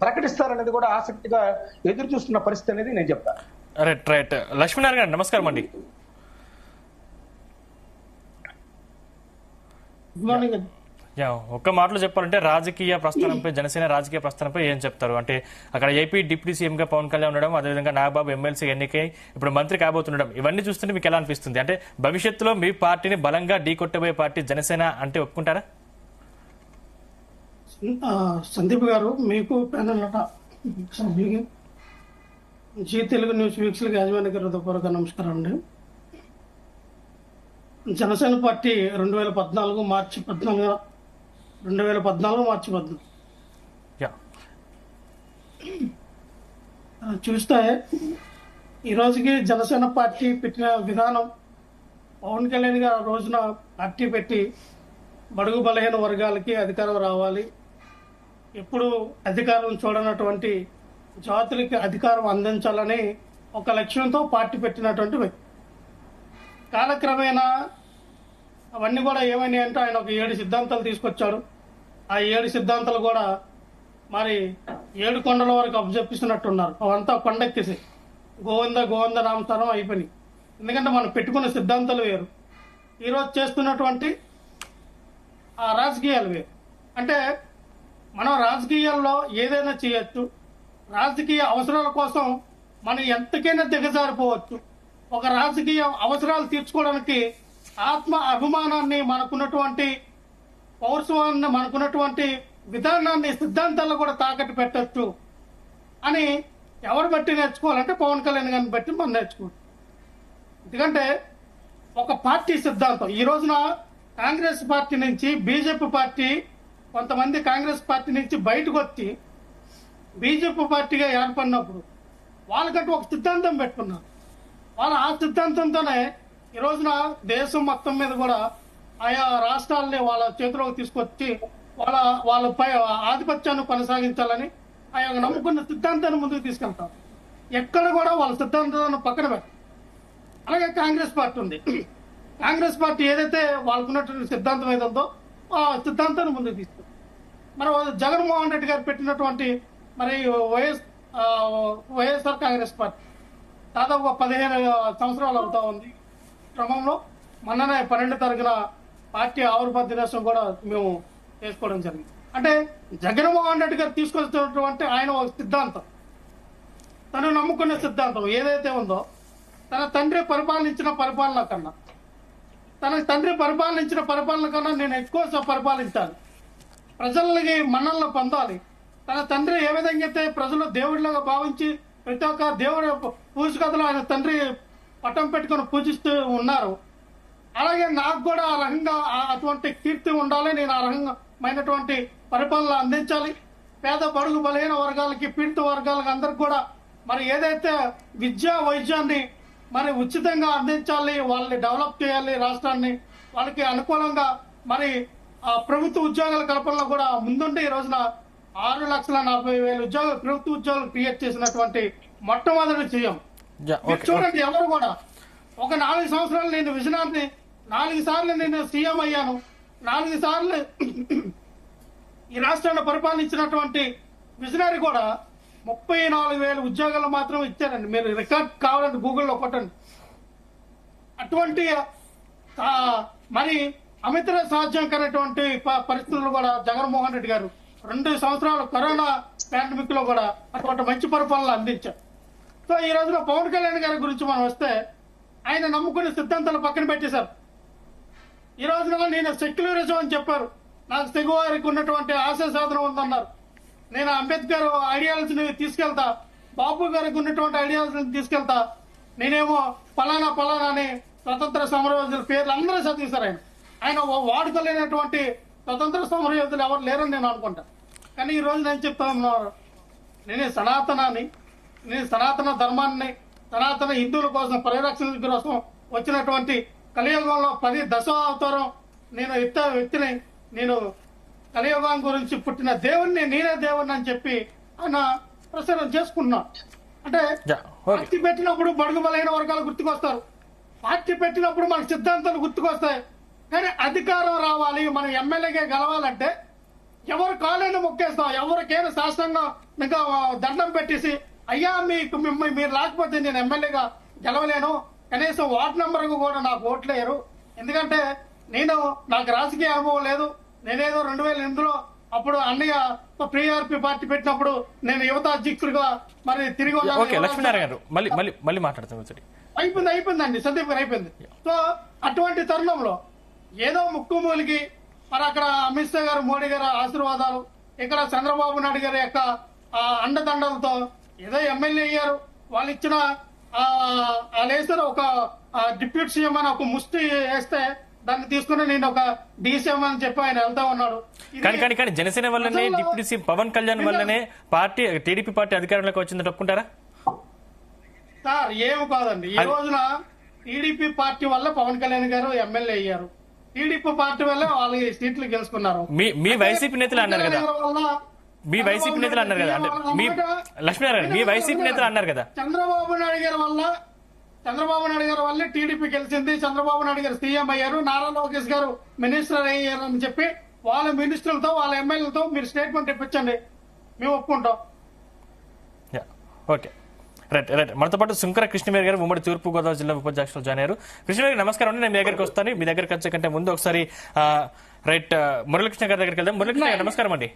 ప్రకటిస్తారనేది కూడా ఆసక్తిగా ఎదురు చూస్తున్న పరిస్థితి అనేది నేను చెప్తాను. రైట్. లక్ష్మీనారాయణ గారు నమస్కారం అండి. Good morning. ఒక్క మాటలో చెప్పాలంటే రాజకీయ ప్రస్థానంపై, జనసేన రాజకీయ ప్రస్థానంపై ఏం చెప్తారు? అంటే అక్కడ ఏపీ డిప్యూటీ సీఎంగా పవన్ కళ్యాణ్ ఉండడం, అదేవిధంగా నాగబాబు ఎమ్మెల్సీ ఎన్నికై ఇప్పుడు మంత్రి కాబోతుండడం, ఇవన్నీ చూస్తుంటే మీకు ఎలా అనిపిస్తుంది? అంటే భవిష్యత్తులో మీ పార్టీని బలంగా ఢీకొట్టబోయే పార్టీ జనసేన అంటే ఒప్పుకుంటారా? సందీప్ గారు, మీకు ప్యానల్ సభ్యులకి, జీ తెలుగు న్యూస్ వీక్షలకు యాజమాన్య గారు హృదయపూర్వక నమస్కారం అండి. జనసేన పార్టీ 2014 మార్చి 14 చూస్తే ఈ రోజుకి జనసేన పార్టీ పెట్టిన విధానం, పవన్ కళ్యాణ్ గారు ఆ రోజున పార్టీ పెట్టి బడుగు బలహీన వర్గాలకి అధికారం రావాలి, ఎప్పుడు అధికారం చూడనటువంటి జాతులకి అధికారం అందించాలని ఒక లక్ష్యంతో పార్టీ పెట్టినటువంటి వ్యక్తి. కాలక్రమేణా అవన్నీ కూడా ఏమైనాయి అంటే ఆయన ఒక 7 సిద్ధాంతాలు తీసుకొచ్చాడు. ఆ 7 సిద్ధాంతాలు కూడా మరి 7 కొండల వరకు అప్పచెప్పిస్తున్నట్టున్నారు. అవంతా కొండెక్కేసి గోవింద నామస్మరణం అయిపోయినాయి. ఎందుకంటే మనం పెట్టుకున్న సిద్ధాంతాలు వేరు, ఈరోజు చేస్తున్నటువంటి ఆ రాజకీయాలు వేరు. అంటే మనం రాజకీయాల్లో ఏదైనా చేయొచ్చు, రాజకీయ అవసరాల కోసం మనం ఎంతకైనా దిగజారిపోవచ్చు. ఒక రాజకీయ అవసరాలు తీర్చుకోవడానికి ఆత్మ అభిమానాన్ని, మనకున్నటువంటి పౌరుషాన్ని, మనకున్నటువంటి విధానాన్ని, సిద్ధాంతాలను కూడా తాకట్టు పెట్టచ్చు అని ఎవరు బట్టి నేర్చుకోవాలంటే పవన్ కళ్యాణ్ గారిని బట్టి మనం నేర్చుకోవాలి. ఎందుకంటే ఒక పార్టీ సిద్ధాంతం ఈ రోజున కాంగ్రెస్ పార్టీ నుంచి బీజేపీ పార్టీ, కొంతమంది కాంగ్రెస్ పార్టీ నుంచి బయటకు వచ్చి బీజేపీ పార్టీగా ఏర్పడినప్పుడు వాళ్ళకంటూ ఒక సిద్ధాంతం పెట్టుకున్నారు. వాళ్ళ ఆ సిద్ధాంతంతోనే ఈ రోజున దేశం మొత్తం మీద కూడా ఆయా రాష్ట్రాలని వాళ్ళ చేతిలోకి తీసుకొచ్చి వాళ్ళపై ఆధిపత్యాన్ని కొనసాగించాలని ఆయా నమ్ముకున్న సిద్ధాంతాన్ని ముందుకు తీసుకెళ్తారు. ఎక్కడ కూడా వాళ్ళ సిద్ధాంతాన్ని పక్కన పెట్టారు. అలాగే కాంగ్రెస్ పార్టీ ఉంది. కాంగ్రెస్ పార్టీ ఏదైతే వాళ్ళకున్నటువంటి సిద్ధాంతం ఏదందో ఆ సిద్ధాంతాన్ని ముందుకు తీసుకుంది. మరి జగన్మోహన్ రెడ్డి గారు పెట్టినటువంటి మరి వైఎస్ఆర్ కాంగ్రెస్ పార్టీ దాదాపు 15 సంవత్సరాలు అవుతా ఉంది. క్రమంలో మొన్ననే 12 తారీఖున పార్టీ ఆవిర్భావ దినోత్సవం కూడా మేము చేసుకోవడం జరిగింది. అంటే జగన్మోహన్ రెడ్డి గారు తీసుకొచ్చినటువంటి ఆయన ఒక సిద్ధాంతం, తను నమ్ముకునే సిద్ధాంతం ఏదైతే ఉందో, తన తండ్రి పరిపాలన కన్నా నేను ఎక్కువ పరిపాలించాలి, ప్రజలకి మన్ననలు పొందాలి. తన తండ్రి ఏ విధంగా అయితే ప్రజలు దేవుడిలాగా భావించి ప్రతి ఒక్క దేవుడి పూజకథలో ఆయన తండ్రి పట్టం పెట్టుకుని పూజిస్తూ ఉన్నారు, అలాగే నాకు కూడా ఆ రకంగా అటువంటి కీర్తి ఉండాలి, నేను ఆ రకమైనటువంటి పరిపాలన అందించాలి, పేద బడుగు బలహీన వర్గాలకి, పీడిత వర్గాలకి అందరికి కూడా మరి ఏదైతే విద్యా వైద్యాన్ని మరి ఉచితంగా అందించాలి, వాళ్ళని డెవలప్ చేయాలి, రాష్ట్రాన్ని వాళ్ళకి అనుకూలంగా మరి ప్రభుత్వ ఉద్యోగాల కల్పనలో కూడా ముందుంటే ఈ రోజున 6,40,000 ఉద్యోగాలు, ప్రభుత్వ ఉద్యోగాలు క్రియేట్ చేసినటువంటి మొట్టమొదటి సీఎం. చూడండి, ఎవరు కూడా ఒక 4 సంవత్సరాలు నేను విజనాన్ని 4 సార్లు నేను సీఎం అయ్యాను, 4 సార్లు ఈ రాష్ట్రాన్ని పరిపాలించినటువంటి విజనరీ కూడా 34,000 ఉద్యోగాలు మాత్రం ఇచ్చారండి. మీరు రికార్డ్ కావాలంటే గూగుల్లో కొట్టండి. అటువంటి మరి అమిత సాధ్యం కనేటువంటి పరిస్థితులు కూడా జగన్మోహన్ రెడ్డి గారు 2 సంవత్సరాలు కరోనా పాండమిక్ లో కూడా అటువంటి మంచి పరిపాలన అందించారు. సో ఈ రోజున పవన్ కళ్యాణ్ గారి గురించి మనం వస్తే ఆయన నమ్ముకునే సిద్ధాంతాలు పక్కన పెట్టేశారు. ఈ రోజున నేను సెక్యులరిజం అని చెప్పారు, నాకు తెగువారికి ఉన్నటువంటి ఆశయ సాధన ఉందన్నారు. నేను అంబేద్కర్ ఐడియాలజీని తీసుకెళ్తా, బాబు గారికి ఉన్నటువంటి ఐడియాలజీని తీసుకెళ్తా, నేనేమో పలానా అని స్వతంత్ర సమరయోధుల పేర్లు అందరూ చదివేశారు. ఆయన వాడుకోలేనటువంటి స్వతంత్ర సమరయోధులు ఎవరు లేరని నేను అనుకుంటా. కానీ ఈ రోజు నేను చెప్తా ఉన్నారు, నేను సనాతన ధర్మాన్ని, సనాతన హిందువుల కోసం పరిరక్షణ కోసం వచ్చినటువంటి కలియుగంలో 10 దశావతారం నేను వ్యక్తిని, నేను కలియుగం గురించి పుట్టిన దేవుణ్ణి, నేనే దేవుణ్ణి అని చెప్పి ఆయన ప్రచారం చేసుకున్నా. అంటే పార్టీ పెట్టినప్పుడు బడుగు బలైన వర్గాలు గుర్తుకొస్తారు, పార్టీ పెట్టినప్పుడు మన సిద్ధాంతాలు గుర్తుకొస్తాయి. కానీ అధికారం రావాలి, మనం ఎమ్మెల్యేగా గెలవాలంటే ఎవరు కాలేని మొక్కేస్తాం, ఎవరికైనా శాస్త్రంగా ఇంకా దండం పెట్టేసి అయ్యా మీకు మీరు లేకపోతే నేను ఎమ్మెల్యేగా గెలవలేను, కనీసం వార్డు నంబర్ కూడా నాకు ఓట్లేరు, ఎందుకంటే నాకు రాజకీయ అనుభవం లేదు, నేనేదో 2008లో అప్పుడు అన్నయ్య ప్రిఆర్పి పార్టీ పెట్టినప్పుడు నేను యువత అధ్యక్షుడిగా మరి తిరిగి ఓకే లక్ష్మీనారాయణ గారు మళ్ళీ మాట్లాడతాం. అయిపోయిందండి, సందీప్ గారు అయిపోయింది. సో అటువంటి తరుణంలో ఏదో ముక్కుమూలికి మరి అక్కడ అమిత్ షా గారు, మోడీ గారు ఆశీర్వాదాలు, ఇక్కడ చంద్రబాబు నాయుడు గారి యొక్క అండదండలతో ఏదో ఎమ్మెల్యే అయ్యారు. వాళ్ళు ఇచ్చిన వాళ్ళు వేస్తారు ఒక డిప్యూటీ సీఎం అని ఒక ముష్టి వేస్తే దాన్ని తీసుకుని నేను ఒక డీసీఎం అని చెప్పి ఆయన వెళ్తా ఉన్నాడు. కానీ జనసేన వల్లనే డిప్యూటీ సీఎం పవన్ కళ్యాణ్ వల్లనే పార్టీ టీడీపీ పార్టీ అధికారంలోకి వచ్చిందని ఒప్పుకుంటారా? సార్ ఏమి కాదండి, ఈ రోజున టీడీపీ పార్టీ వల్ల పవన్ కళ్యాణ్ గారు ఎమ్మెల్యే అయ్యారు, టీడీపీ పార్టీ వల్ల వాళ్ళు సీట్లు గెలుచుకున్నారు. మీ వైసీపీ నేతలు అన్నారు కదా, మీ వైసీపీ నేతలు అన్నారు కదా, అంటే మీ లక్ష్మీనారాయణ మీ వైసీపీ నేతలు అన్నారు కదా, చంద్రబాబు నాయుడు గారి వల్ల టీడీపీ గెలిచింది, చంద్రబాబు నాయుడు గారు సీఎం అయ్యారు, నారా లోకేష్ గారు మినిస్టర్ అయ్యారు అని చెప్పి వాళ్ళ మినిస్టర్లతో వాళ్ళ ఎమ్మెల్యేలతో మీరు స్టేట్మెంట్ ఇప్పించండి, మేము ఒప్పుకుంటాం. Okay right. మనతో పాటు శంకర కృష్ణవేర్ గారు ఉమ్మడి తూర్పు గోదావరి జిల్లా ఉపాధ్యక్షులు జాయిన్ అయ్యారు. కృష్ణవేర్ నమస్కారం అండి, నేను మీ దగ్గరికి వస్తాను. మీ దగ్గరికి వచ్చే కంటే ముందు ఒకసారి రైట్ మురళీకృష్ణ గారి దగ్గరికి వెళ్దాం. మురళీకృష్ణ గారు నమస్కారం అండి.